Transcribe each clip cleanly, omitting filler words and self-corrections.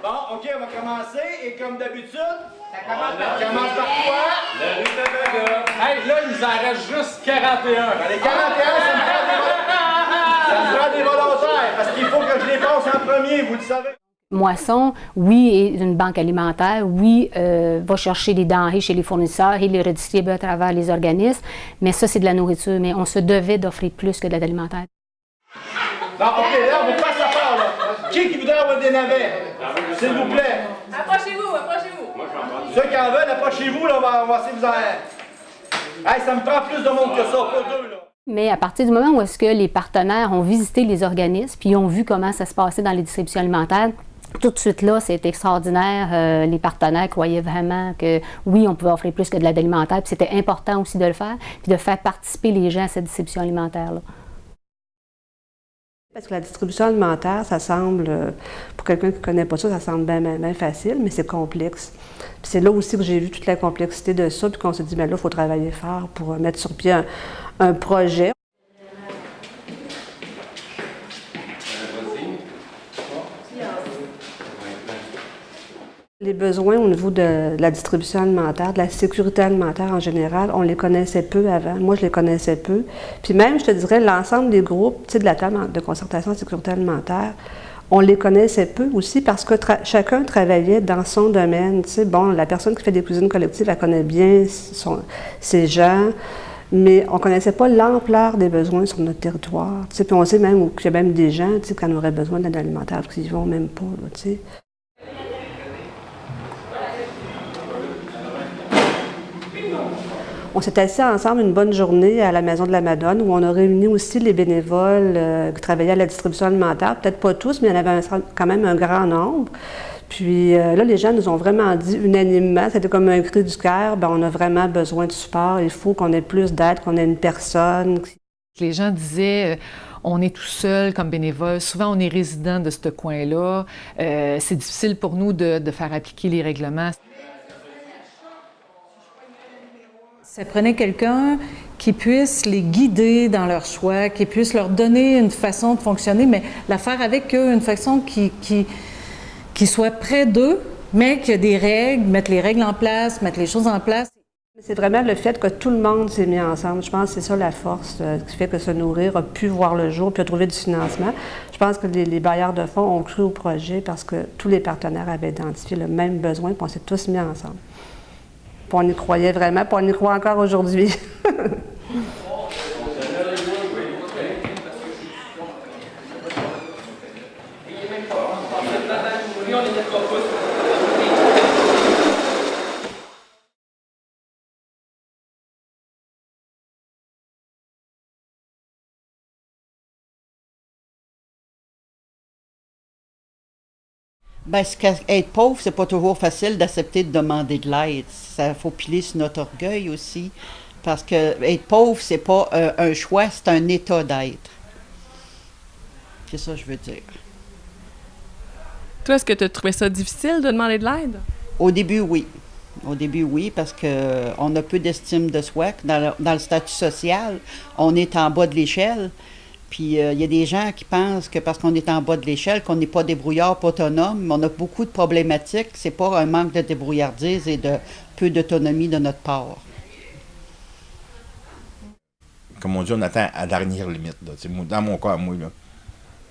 Bon, OK, on va commencer. Et comme d'habitude, ça commence par quoi? Le rutabaga. Hey, là, il nous en reste juste 41. Dans les 41, ça me prend des volontaires. Parce qu'il faut que je les passe en premier, vous le savez. Moisson, oui, est une banque alimentaire, oui, va chercher les denrées chez les fournisseurs et les redistribuer à travers les organismes, mais ça, c'est de la nourriture, mais on se devait d'offrir plus que de l'alimentaire. Bon, OK, là, on vous passe la part, là. Qui voudrait avoir des navets? S'il vous plaît. Approchez-vous, approchez-vous. Ceux qui en veulent, approchez-vous, là, on va essayer de vous en... Hey, ça me prend plus de monde que ça, pas deux, là. Mais à partir du moment où est-ce que les partenaires ont visité les organismes, puis ils ont vu comment ça se passait dans les distributions alimentaires, tout de suite là, c'est extraordinaire. Les partenaires croyaient vraiment que oui, on pouvait offrir plus que de l'aide alimentaire, puis c'était important aussi de le faire, puis de faire participer les gens à cette distribution alimentaire-là. Parce que la distribution alimentaire, ça semble, pour quelqu'un qui ne connaît pas ça, ça semble bien facile, mais c'est complexe. Puis c'est là aussi que j'ai vu toute la complexité de ça, puis qu'on s'est dit, bien là, il faut travailler fort pour mettre sur pied un projet. Les besoins au niveau de la distribution alimentaire, de la sécurité alimentaire en général, on les connaissait peu avant. Moi, je les connaissais peu. Puis même, je te dirais, l'ensemble des groupes, tu sais, de la table de concertation en sécurité alimentaire, on les connaissait peu aussi parce que chacun travaillait dans son domaine. Tu sais, bon, la personne qui fait des cuisines collectives, elle connaît bien ses gens, mais on ne connaissait pas l'ampleur des besoins sur notre territoire. Tu sais, puis on sait même qu'il y a même des gens, tu sais, qui en auraient besoin d'aide alimentaire parce qu'ils n'y vont même pas, là, tu sais. On s'est assis ensemble une bonne journée à la Maison de la Madone où on a réuni aussi les bénévoles qui travaillaient à la distribution alimentaire. Peut-être pas tous, mais il y en avait quand même un grand nombre. Puis là, les gens nous ont vraiment dit unanimement, c'était comme un cri du cœur, bien, on a vraiment besoin de support, il faut qu'on ait plus d'aide, qu'on ait une personne. Les gens disaient, on est tout seul comme bénévole, souvent on est résident de ce coin-là, c'est difficile pour nous de faire appliquer les règlements. Ça prenait quelqu'un qui puisse les guider dans leur choix, qui puisse leur donner une façon de fonctionner, mais la faire avec eux, une façon qui soit près d'eux, mais qu'il y a des règles, mettre les règles en place, mettre les choses en place. C'est vraiment le fait que tout le monde s'est mis ensemble. Je pense que c'est ça la force qui fait que Se Nourrir a pu voir le jour puis a trouvé du financement. Je pense que les bailleurs de fonds ont cru au projet parce que tous les partenaires avaient identifié le même besoin puis on s'est tous mis ensemble. Puis on y croyait vraiment, puis on y croit encore aujourd'hui. Bien, être pauvre, c'est pas toujours facile d'accepter de demander de l'aide. Ça faut piler sur notre orgueil aussi. Parce que être pauvre, c'est pas un choix, c'est un état d'être. C'est ça que je veux dire. Toi, est-ce que tu as trouvé ça difficile de demander de l'aide? Au début, oui. Au début, oui, parce qu'on a peu d'estime de soi. Dans le statut social, on est en bas de l'échelle. Puis il y a des gens qui pensent que parce qu'on est en bas de l'échelle, qu'on n'est pas débrouillard, pas autonome, on a beaucoup de problématiques. C'est pas un manque de débrouillardise et de peu d'autonomie de notre part. Comme on dit, on attend à la dernière limite. Là. Dans mon cas, moi, là,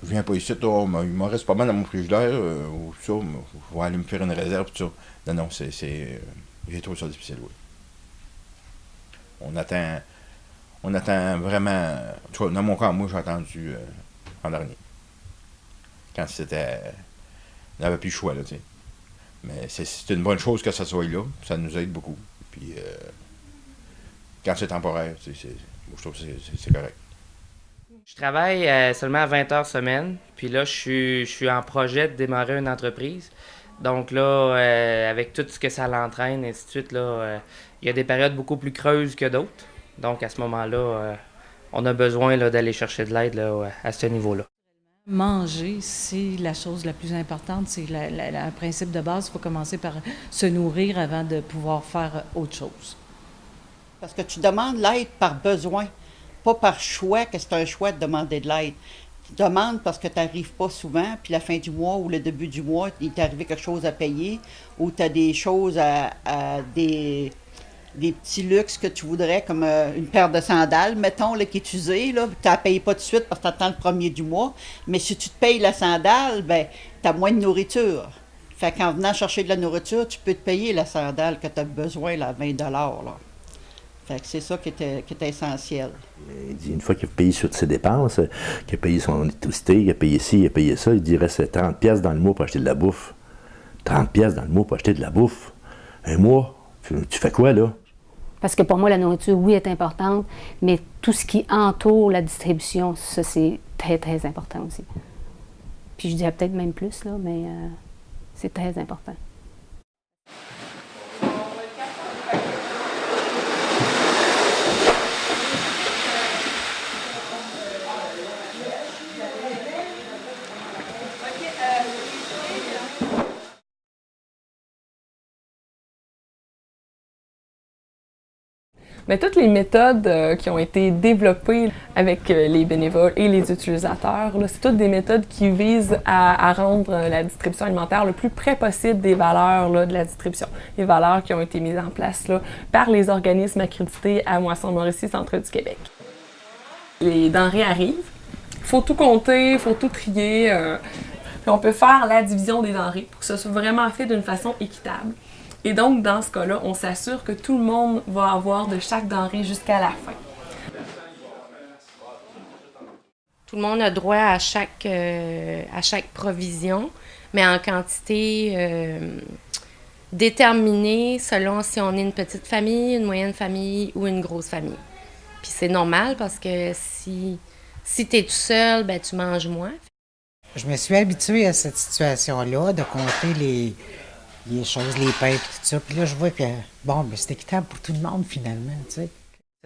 je viens pas ici, il me reste pas mal dans mon frigidaire, ou ça, je vais aller me faire une réserve, tout ça. Non, j'ai trouvé ça difficile, oui. On attend vraiment. Tu vois, dans mon cas, moi, j'ai attendu en dernier. Quand c'était. On n'avait plus le choix, là, tu sais. Mais c'est une bonne chose que ça soit là. Ça nous aide beaucoup. Puis, quand c'est temporaire, je trouve que c'est correct. Je travaille seulement à 20 heures semaine. Puis là, je suis en projet de démarrer une entreprise. Donc là, avec tout ce que ça l'entraîne, et ainsi de suite, là, il y a des périodes beaucoup plus creuses que d'autres. Donc, à ce moment-là, on a besoin d'aller chercher de l'aide à ce niveau-là. Manger, c'est la chose la plus importante. C'est un principe de base. Il faut commencer par se nourrir avant de pouvoir faire autre chose. Parce que tu demandes l'aide par besoin, pas par choix, que c'est un choix de demander de l'aide. demandes parce que tu n'arrives pas souvent, puis la fin du mois ou le début du mois, il t'est arrivé quelque chose à payer, ou tu as des choses des petits luxes que tu voudrais, comme une paire de sandales, mettons, là, qui est usée, là, tu ne la payes pas tout de suite parce que tu attends le premier du mois, mais si tu te payes la sandale, ben, tu as moins de nourriture. Fait qu'en venant chercher de la nourriture, tu peux te payer la sandale que tu as besoin, là, à 20 $. Là. Fait que c'est ça qui est essentiel. Il dit, une fois qu'il a payé sur ses dépenses, qu'il a payé son électricité, qu'il a payé ci, il a payé ça, il dit, il reste 30 pièces dans le mois pour acheter de la bouffe. 30 pièces dans le mois pour acheter de la bouffe. Un mois, tu fais quoi, là? Parce que pour moi, la nourriture, oui, est importante, mais tout ce qui entoure la distribution, ça, c'est très, très important aussi. Puis je dirais peut-être même plus, là, mais c'est très important. Mais toutes les méthodes qui ont été développées avec les bénévoles et les utilisateurs, c'est toutes des méthodes qui visent à rendre la distribution alimentaire le plus près possible des valeurs là, de la distribution. Les valeurs qui ont été mises en place là, par les organismes accrédités à Moisson-Mauricie, Centre du Québec. Les denrées arrivent, il faut tout compter, il faut tout trier. Puis on peut faire la division des denrées pour que ce soit vraiment fait d'une façon équitable. Et donc, dans ce cas-là, on s'assure que tout le monde va avoir de chaque denrée jusqu'à la fin. Tout le monde a droit à chaque provision, mais en quantité déterminée selon si on est une petite famille, une moyenne famille ou une grosse famille. Puis c'est normal parce que si tu es tout seul, ben, tu manges moins. Je me suis habituée à cette situation-là, de compter les choses, les pains et tout ça. Puis là, je vois que, bon, ben, c'est équitable pour tout le monde, finalement, tu sais.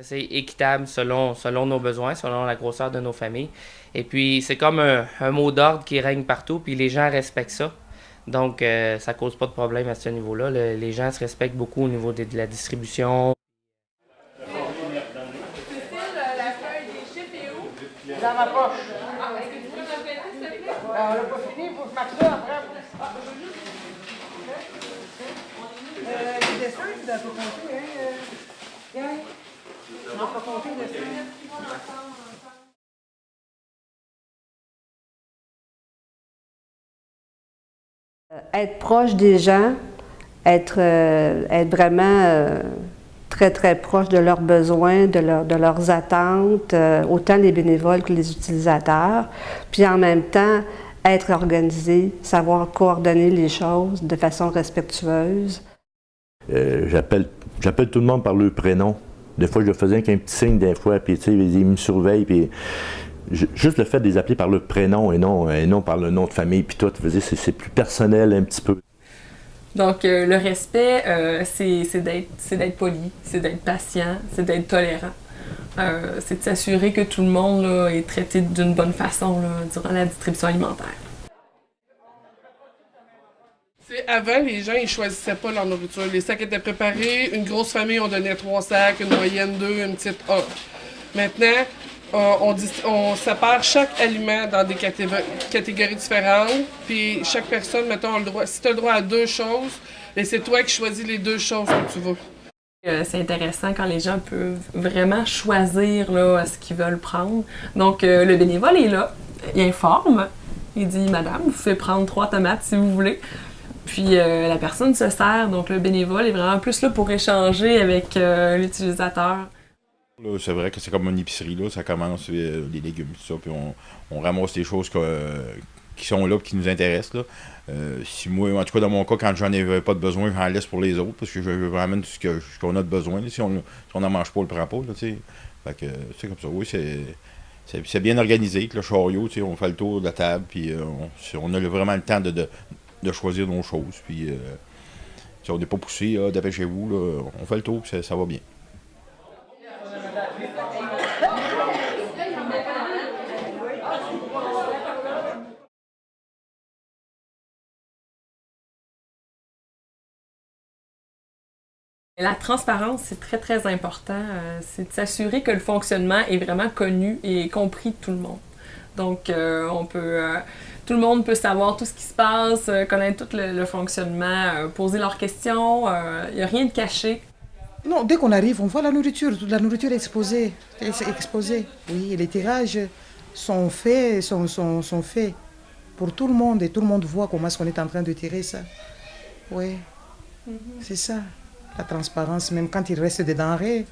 C'est équitable selon nos besoins, selon la grosseur de nos familles. Et puis, c'est comme un mot d'ordre qui règne partout, puis les gens respectent ça. Donc, ça cause pas de problème à ce niveau-là. Les gens se respectent beaucoup au niveau de la distribution. Dans ma poche. Est-ce que tu peux me répéter, s'il te plaît? On l'a pas fini, il faut que je marque ça après. Les dessins, tu dois pas compter, hein? Yann? On n'a pas compté les dessins. Être proche des gens, être vraiment très, très proche de leurs besoins, de leurs attentes, autant les bénévoles que les utilisateurs. Puis en même temps, être organisé, savoir coordonner les choses de façon respectueuse. J'appelle tout le monde par leur prénom. Des fois, je le faisais qu'un petit signe des fois, puis tu sais, ils me surveillent, puis juste le fait de les appeler par leur prénom et non par le nom de famille, puis tout, c'est plus personnel un petit peu. Donc, le respect, c'est d'être poli, c'est d'être patient, c'est d'être tolérant. C'est de s'assurer que tout le monde là, est traité d'une bonne façon là, durant la distribution alimentaire. Avant, les gens, ils choisissaient pas leur nourriture. Les sacs étaient préparés. Une grosse famille, on donnait 3 sacs, une moyenne 2, une petite 1. Maintenant, on sépare chaque aliment dans des catégories différentes. Puis chaque personne, mettons, a le droit. Si tu as le droit à 2 choses, c'est toi qui choisis les 2 choses que tu veux. C'est intéressant quand les gens peuvent vraiment choisir là, ce qu'ils veulent prendre. Donc, le bénévole est là, il informe, il dit « Madame, vous pouvez prendre 3 tomates si vous voulez ». Puis la personne se sert, donc le bénévole est vraiment plus là pour échanger avec l'utilisateur. C'est vrai que c'est comme une épicerie, là, ça commence les légumes, tout ça, puis on ramasse les choses qui sont là et qui nous intéressent. Là. Si moi, en tout cas dans mon cas, quand j'en avais pas de besoin, j'en laisse pour les autres, parce que je ramène tout ce qu'on a de besoin. Là. Si on n'en mange pas, on le prend pas. Là, fait que c'est comme ça, oui, c'est bien organisé, avec le chariot, on fait le tour de la table, puis on a vraiment le temps de choisir nos choses. Puis si on n'est pas poussé, dépêchez-vous, là, on fait le tour, puis ça va bien. La transparence, c'est très, très important. C'est de s'assurer que le fonctionnement est vraiment connu et compris de tout le monde. Donc, tout le monde peut savoir tout ce qui se passe, connaître tout le fonctionnement, poser leurs questions. Il n'y a rien de caché. Non, dès qu'on arrive, on voit la nourriture. Toute la nourriture est exposée. Oui, et les tirages sont faits pour tout le monde. Et tout le monde voit comment est-ce qu'on est en train de tirer ça. Oui, c'est ça. La transparence, même quand il reste des denrées,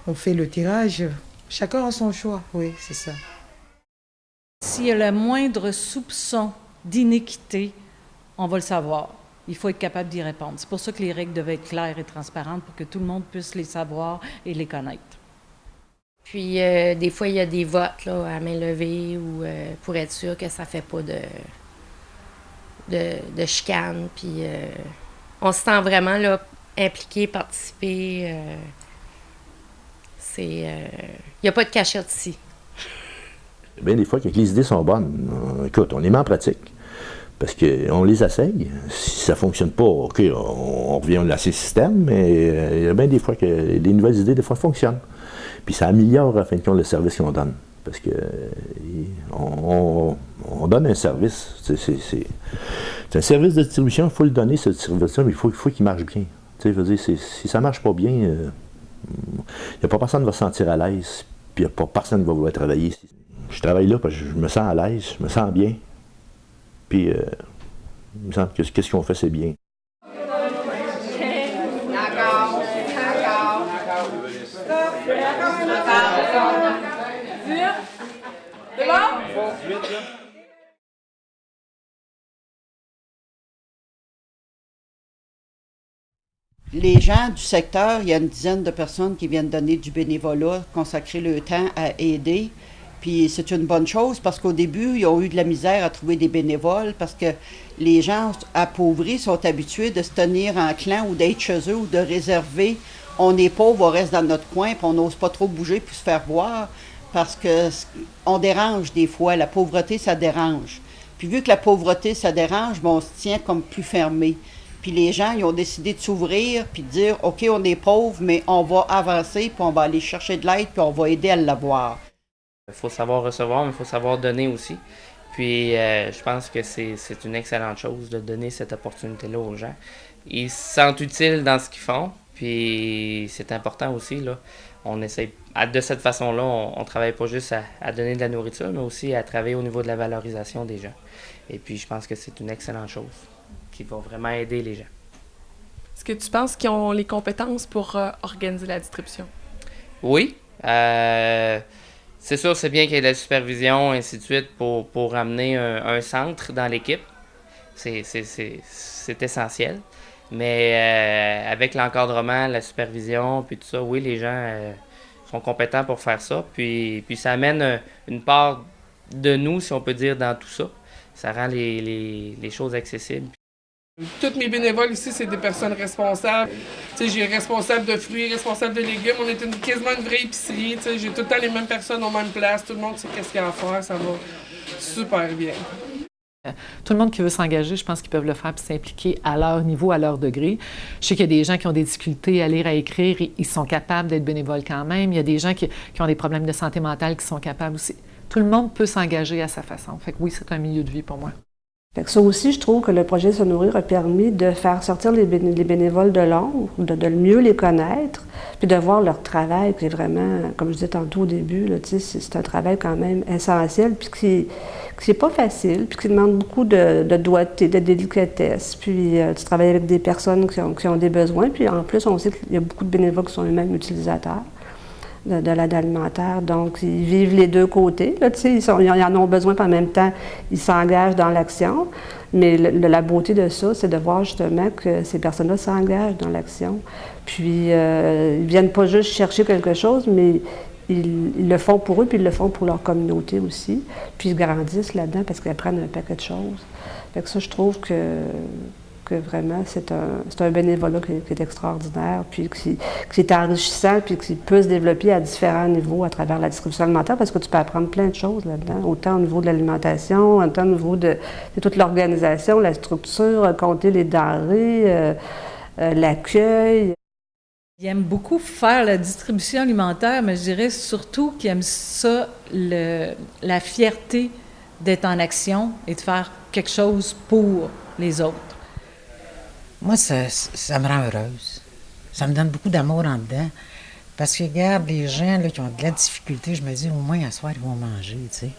on fait le tirage. Chacun a son choix. Oui, c'est ça. S'il y a le moindre soupçon d'inéquité, on va le savoir. Il faut être capable d'y répondre. C'est pour ça que les règles devaient être claires et transparentes pour que tout le monde puisse les savoir et les connaître. Puis, des fois, il y a des votes là, à main levée ou pour être sûr que ça ne fait pas de chicane. Puis, on se sent vraiment là, impliqué, participer. Il n'y a pas de cachette ici. Bien des fois, quand les idées sont bonnes, écoute, on les met en pratique. Parce qu'on les essaye. Si ça ne fonctionne pas, OK, on revient à ces systèmes, mais il y a bien des fois que les nouvelles idées, des fois, fonctionnent. Puis ça améliore, à fin de compte, le service qu'on donne. Parce que on donne un service. C'est un service de distribution, il faut le donner, ce service-là, mais il faut qu'il marche bien. Je veux dire, si ça ne marche pas bien, il n'y a pas personne qui va se sentir à l'aise, puis il n'y a pas personne qui va vouloir travailler. Je travaille là parce que je me sens à l'aise, je me sens bien. Puis, il me semble que qu'est-ce qu'on fait, c'est bien. Les gens du secteur, il y a une dizaine de personnes qui viennent donner du bénévolat, consacrer le temps à aider. Puis c'est une bonne chose parce qu'au début, ils ont eu de la misère à trouver des bénévoles parce que les gens appauvris sont habitués de se tenir en clan ou d'être chez eux ou de réserver. On est pauvre, on reste dans notre coin, puis on n'ose pas trop bouger puis se faire voir parce qu'on dérange des fois. La pauvreté, ça dérange. Puis vu que la pauvreté, ça dérange, on se tient comme plus fermé. Puis les gens, ils ont décidé de s'ouvrir puis de dire « OK, on est pauvre, mais on va avancer, puis on va aller chercher de l'aide, puis on va aider à l'avoir. » Il faut savoir recevoir, mais il faut savoir donner aussi. Puis je pense que c'est une excellente chose de donner cette opportunité-là aux gens. Ils se sentent utiles dans ce qu'ils font, puis c'est important aussi, là. On essaie, de cette façon-là, on travaille pas juste à donner de la nourriture, mais aussi à travailler au niveau de la valorisation des gens. Et puis je pense que c'est une excellente chose qui va vraiment aider les gens. Est-ce que tu penses qu'ils ont les compétences pour organiser la distribution? Oui. C'est sûr, c'est bien qu'il y ait de la supervision, ainsi de suite, pour amener un centre dans l'équipe. C'est essentiel. Mais avec l'encadrement, la supervision, puis tout ça, oui, les gens sont compétents pour faire ça. Puis ça amène une part de nous, si on peut dire, dans tout ça. Ça rend les choses accessibles. Tous mes bénévoles ici, c'est des personnes responsables. Tu sais, j'ai responsable de fruits, responsable de légumes. On est quasiment une vraie épicerie. Tu sais, j'ai tout le temps les mêmes personnes aux mêmes places. Tout le monde sait qu'est-ce qu'il y a à faire. Ça va super bien. Tout le monde qui veut s'engager, je pense qu'ils peuvent le faire et s'impliquer à leur niveau, à leur degré. Je sais qu'il y a des gens qui ont des difficultés à lire, à écrire, ils sont capables d'être bénévoles quand même. Il y a des gens qui ont des problèmes de santé mentale qui sont capables aussi. Tout le monde peut s'engager à sa façon. Fait que oui, c'est un milieu de vie pour moi. Fait que ça aussi, je trouve que le projet Se nourrir a permis de faire sortir les bénévoles de l'ombre, de mieux les connaître, puis de voir leur travail, qui est vraiment, comme je disais tantôt au début, là, c'est un travail quand même essentiel, puis qui n'est pas facile, puis qui demande beaucoup de doigté, de délicatesse. Puis tu travailles avec des personnes qui ont des besoins, puis en plus, on sait qu'il y a beaucoup de bénévoles qui sont eux-mêmes utilisateurs de l'aide alimentaire. Donc, ils vivent les deux côtés. Là, ils en ont besoin, puis en même temps, ils s'engagent dans l'action. Mais la beauté de ça, c'est de voir justement que ces personnes-là s'engagent dans l'action. Puis, ils ne viennent pas juste chercher quelque chose, mais ils le font pour eux, puis ils le font pour leur communauté aussi. Puis, ils grandissent là-dedans parce qu'ils apprennent un paquet de choses. Fait que ça, je trouve que vraiment, c'est un bénévolat qui est extraordinaire, puis qui est enrichissant, puis qui peut se développer à différents niveaux à travers la distribution alimentaire, parce que tu peux apprendre plein de choses là-dedans, autant au niveau de l'alimentation, autant au niveau de toute l'organisation, la structure, compter les denrées, l'accueil. Ils aiment beaucoup faire la distribution alimentaire, mais je dirais surtout qu'ils aiment ça, la fierté d'être en action et de faire quelque chose pour les autres. Moi, ça me rend heureuse. Ça me donne beaucoup d'amour en dedans. Parce que, regarde, les gens là, qui ont de la difficulté, je me dis, au moins, à soir, ils vont manger, tu sais.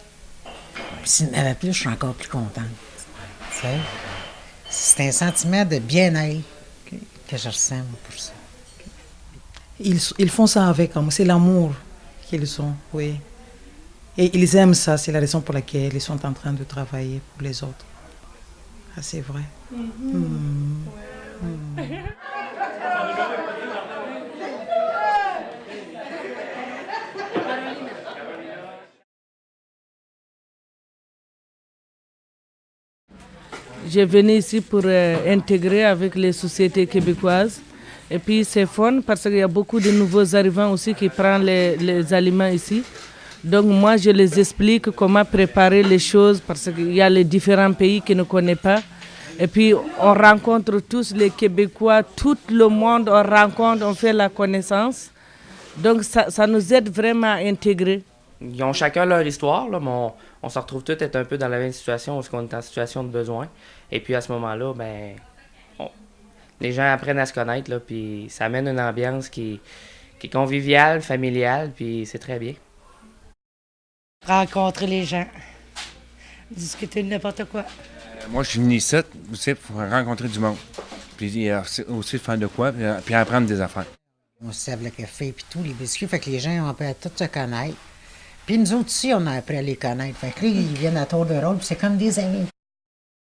Puis s'il y en avait plus, je suis encore plus contente. Tu sais? C'est un sentiment de bien-être que je ressens pour ça. Ils font ça avec amour, c'est l'amour qu'ils ont, oui. Et ils aiment ça, c'est la raison pour laquelle ils sont en train de travailler pour les autres. Ah, c'est vrai. Je venais ici pour intégrer avec les sociétés québécoises. Et puis c'est fun parce qu'il y a beaucoup de nouveaux arrivants aussi qui prennent les aliments ici. Donc moi, je les explique comment préparer les choses parce qu'il y a les différents pays qu'ils ne connaissent pas. Et puis on rencontre tous les Québécois, tout le monde, on rencontre, on fait la connaissance. Donc ça nous aide vraiment à intégrer. Ils ont chacun leur histoire, là, mais on se retrouve tous être un peu dans la même situation parce qu'on est en situation de besoin. Et puis à ce moment-là, ben, les gens apprennent à se connaître, là, puis ça amène une ambiance qui est conviviale, familiale, puis c'est très bien. Rencontrer les gens, discuter de n'importe quoi. Moi, je suis venu ici aussi pour rencontrer du monde. Puis aussi faire de quoi, puis apprendre des affaires. On se sert le café puis tout, les biscuits, fait que les gens ont appris à tout se connaître. Puis nous autres aussi, on a appris à les connaître. Fait que là, ils viennent à tour de rôle, puis c'est comme des amis.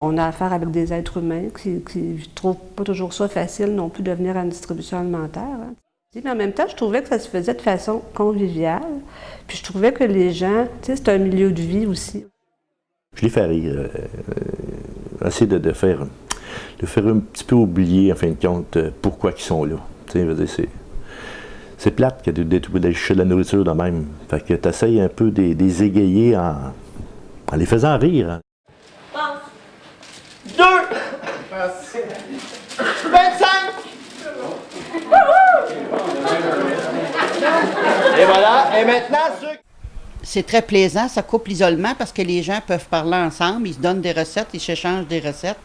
On a affaire avec des êtres humains qui ne trouvent pas toujours ça facile non plus de venir à une distribution alimentaire. Hein. Mais en même temps, je trouvais que ça se faisait de façon conviviale. Puis je trouvais que les gens, tu sais, c'est un milieu de vie aussi. Je les fais rire. Essayer de faire un petit peu oublier, en fin de compte, pourquoi ils sont là. Tu sais, je veux dire, c'est plate que d'aller chercher de la nourriture de même. Fait que tu essayes un peu de les égayer en les faisant rire. Hein. 2, 25. Et voilà, et maintenant, C'est très plaisant, ça coupe l'isolement parce que les gens peuvent parler ensemble, ils se donnent des recettes, ils s'échangent des recettes.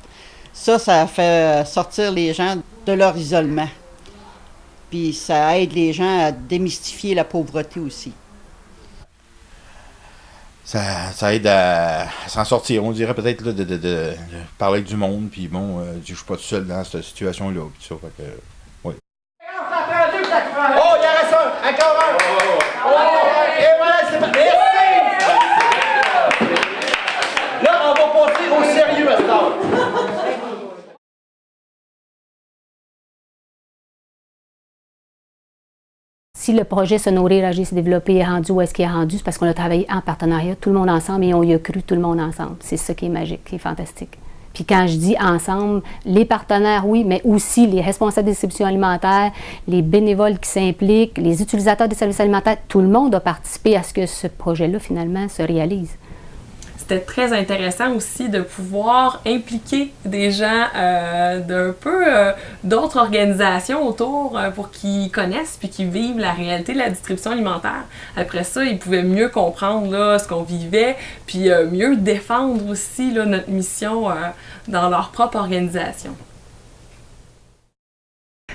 Ça fait sortir les gens de leur isolement. Puis ça aide les gens à démystifier la pauvreté aussi. Ça aide à s'en sortir, on dirait peut-être là, de parler avec du monde, puis bon, je suis pas tout seul dans cette situation-là, puis ça, fait que, oui. Oh, il en reste un, encore un. Oh, et voilà, c'est parti. Merci. Là, on va passer au sérieux à ce temps. Si le projet Se nourrir, agir, se développer est rendu où est-ce qu'il est rendu, c'est parce qu'on a travaillé en partenariat, tout le monde ensemble, et on y a cru tout le monde ensemble. C'est ça qui est magique, qui est fantastique. Puis quand je dis ensemble, les partenaires, oui, mais aussi les responsables de distribution alimentaire, les bénévoles qui s'impliquent, les utilisateurs des services alimentaires, tout le monde a participé à ce que ce projet-là, finalement, se réalise. C'était très intéressant aussi de pouvoir impliquer des gens d'un peu d'autres organisations autour pour qu'ils connaissent puis qu'ils vivent la réalité de la distribution alimentaire. Après ça, ils pouvaient mieux comprendre là, ce qu'on vivait puis mieux défendre aussi là, notre mission dans leur propre organisation.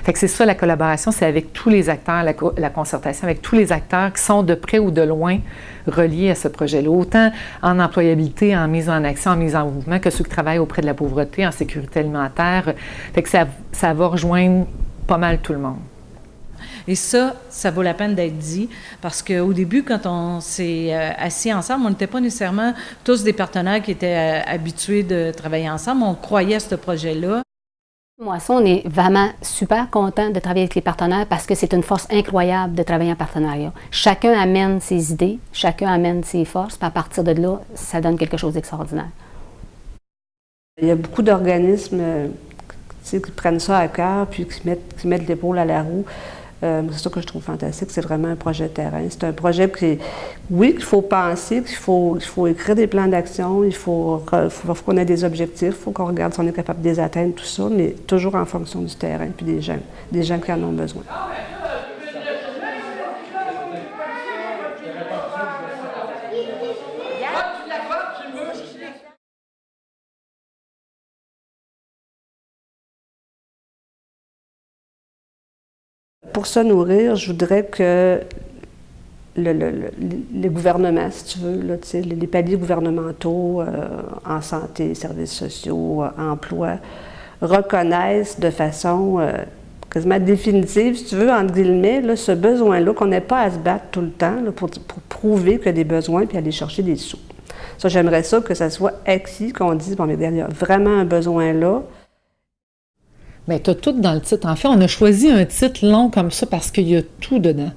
Fait que c'est ça la collaboration, c'est avec tous les acteurs, la concertation avec tous les acteurs qui sont de près ou de loin reliés à ce projet-là, autant en employabilité, en mise en action, en mise en mouvement, que ceux qui travaillent auprès de la pauvreté, en sécurité alimentaire. Fait que ça va rejoindre pas mal tout le monde. Et ça vaut la peine d'être dit, parce qu'au début, quand on s'est assis ensemble, on n'était pas nécessairement tous des partenaires qui étaient habitués de travailler ensemble. On croyait à ce projet-là. Moisson, on est vraiment super content de travailler avec les partenaires parce que c'est une force incroyable de travailler en partenariat. Chacun amène ses idées, chacun amène ses forces, puis à partir de là, ça donne quelque chose d'extraordinaire. Il y a beaucoup d'organismes qui prennent ça à cœur puis qui mettent l'épaule à la roue. C'est ça que je trouve fantastique, c'est vraiment un projet de terrain. C'est un projet qu'il faut penser, qu'il faut écrire des plans d'action, il faut qu'on ait des objectifs, il faut qu'on regarde si on est capable de les atteindre, tout ça, mais toujours en fonction du terrain puis des gens qui en ont besoin. Pour se nourrir, je voudrais que les gouvernements, si tu veux, là, les paliers gouvernementaux en santé, services sociaux, emploi, reconnaissent de façon quasiment définitive, si tu veux, entre guillemets, là, ce besoin-là, qu'on n'ait pas à se battre tout le temps là, pour prouver qu'il y a des besoins puis aller chercher des sous. Ça, j'aimerais ça que ça soit acquis, qu'on dise, bon, mais regarde, il y a vraiment un besoin là. Bien, tu as tout dans le titre. En fait, on a choisi un titre long comme ça parce qu'il y a tout dedans.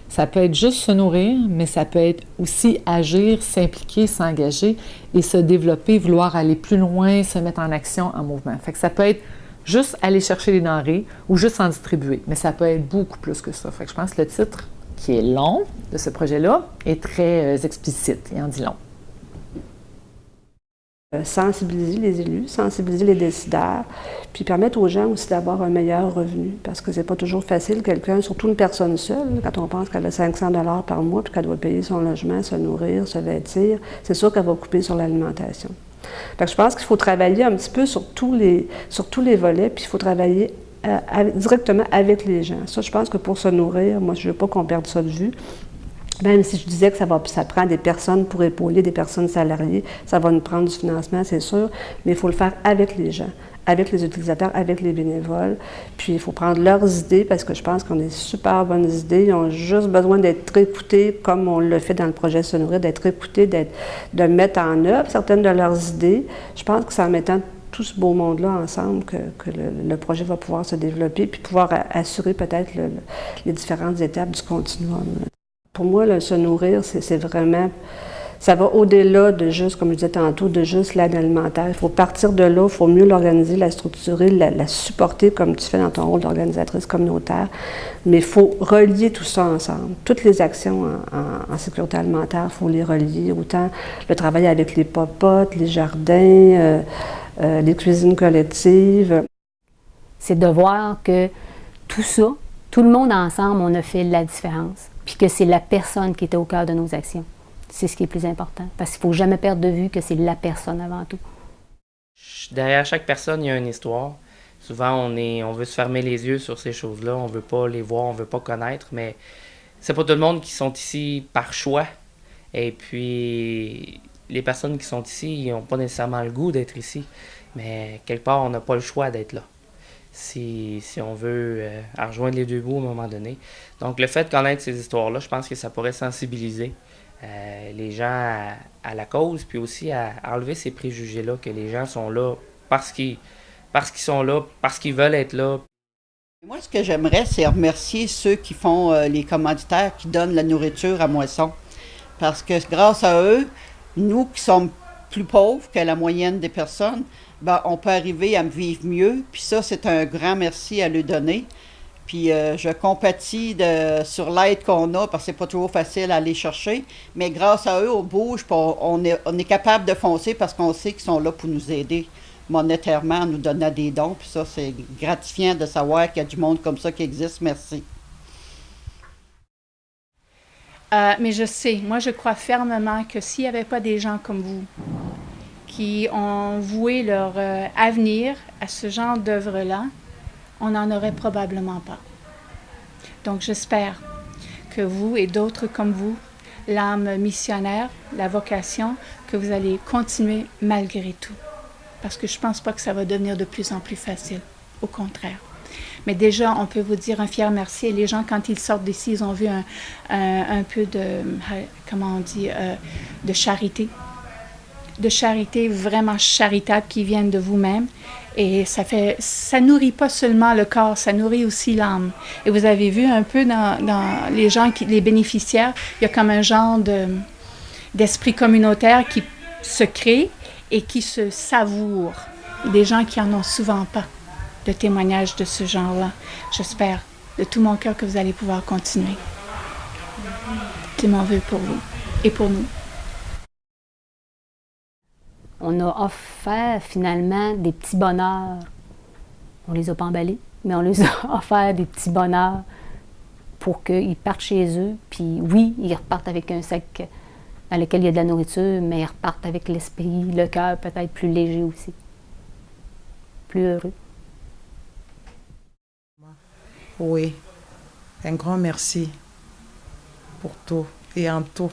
Ça peut être juste se nourrir, mais ça peut être aussi agir, s'impliquer, s'engager et se développer, vouloir aller plus loin, se mettre en action, en mouvement. Fait que ça peut être juste aller chercher les denrées ou juste en distribuer, mais ça peut être beaucoup plus que ça. Fait que je pense que le titre, qui est long de ce projet-là, est très explicite et en dit long. Sensibiliser les élus, sensibiliser les décideurs, puis permettre aux gens aussi d'avoir un meilleur revenu, parce que c'est pas toujours facile, quelqu'un, surtout une personne seule, quand on pense qu'elle a 500 $ par mois, puis qu'elle doit payer son logement, se nourrir, se vêtir, c'est sûr qu'elle va couper sur l'alimentation. Fait que je pense qu'il faut travailler un petit peu sur tous les volets, puis il faut travailler directement avec les gens. Ça, je pense que pour se nourrir, moi, je ne veux pas qu'on perde ça de vue. Même si je disais que ça prend des personnes pour épauler, des personnes salariées, ça va nous prendre du financement, c'est sûr, mais il faut le faire avec les gens, avec les utilisateurs, avec les bénévoles. Puis il faut prendre leurs idées, parce que je pense qu'on a des super bonnes idées. Ils ont juste besoin d'être écoutés, comme on le fait dans le projet Se nourrir, d'être écoutés, de mettre en œuvre certaines de leurs idées. Je pense que c'est en mettant tout ce beau monde-là ensemble que le projet va pouvoir se développer, puis pouvoir assurer peut-être les différentes étapes du continuum. Pour moi, le se nourrir, c'est vraiment... Ça va au-delà de juste, comme je disais tantôt, de juste l'aide alimentaire. Il faut partir de là, il faut mieux l'organiser, la structurer, la supporter comme tu fais dans ton rôle d'organisatrice communautaire. Mais il faut relier tout ça ensemble. Toutes les actions en sécurité alimentaire, il faut les relier. Autant le travail avec les popotes, les jardins, les cuisines collectives. C'est de voir que tout ça, tout le monde ensemble, on a fait la différence. Puis que c'est la personne qui était au cœur de nos actions. C'est ce qui est le plus important. Parce qu'il ne faut jamais perdre de vue que c'est la personne avant tout. Derrière chaque personne, il y a une histoire. Souvent, on veut se fermer les yeux sur ces choses-là. On ne veut pas les voir, on ne veut pas connaître. Mais c'est pas tout le monde qui sont ici par choix. Et puis, les personnes qui sont ici, ils n'ont pas nécessairement le goût d'être ici. Mais quelque part, on n'a pas le choix d'être là. Si on veut rejoindre les deux bouts à un moment donné. Donc, le fait de connaître ces histoires-là, je pense que ça pourrait sensibiliser les gens à la cause, puis aussi à enlever ces préjugés-là, que les gens sont là parce qu'ils sont là, parce qu'ils veulent être là. Moi, ce que j'aimerais, c'est remercier ceux qui font les commanditaires, qui donnent la nourriture à Moisson. Parce que grâce à eux, nous qui sommes plus pauvres que la moyenne des personnes, ben, on peut arriver à vivre mieux. Puis ça, c'est un grand merci à lui donner. Puis je compatis sur l'aide qu'on a, parce que c'est pas toujours facile à aller chercher. Mais grâce à eux, on bouge, puis on est capable de foncer parce qu'on sait qu'ils sont là pour nous aider monétairement, en nous donnant des dons. Puis ça, c'est gratifiant de savoir qu'il y a du monde comme ça qui existe. Merci. Mais je sais, moi je crois fermement que s'il n'y avait pas des gens comme vous qui ont voué leur avenir à ce genre d'œuvre-là, on n'en aurait probablement pas. Donc j'espère que vous et d'autres comme vous, l'âme missionnaire, la vocation, que vous allez continuer malgré tout. Parce que je ne pense pas que ça va devenir de plus en plus facile, au contraire. Mais déjà, on peut vous dire un fier merci. Et les gens, quand ils sortent d'ici, ils ont vu un peu de, comment on dit, de charité. De charité vraiment charitable qui viennent de vous-même. Et ça nourrit pas seulement le corps, ça nourrit aussi l'âme. Et vous avez vu un peu dans les gens, les bénéficiaires, il y a comme un genre d'esprit communautaire qui se crée et qui se savoure. Des gens qui en ont souvent pas de témoignages de ce genre-là. J'espère de tout mon cœur que vous allez pouvoir continuer. C'est mon vœu pour vous et pour nous. On a offert finalement des petits bonheurs. On les a pas emballés, mais on les a offert des petits bonheurs pour qu'ils partent chez eux. Puis oui, ils repartent avec un sac dans lequel il y a de la nourriture, mais ils repartent avec l'esprit, le cœur peut-être plus léger aussi. Plus heureux. Oui, Un grand merci pour tout et en tout.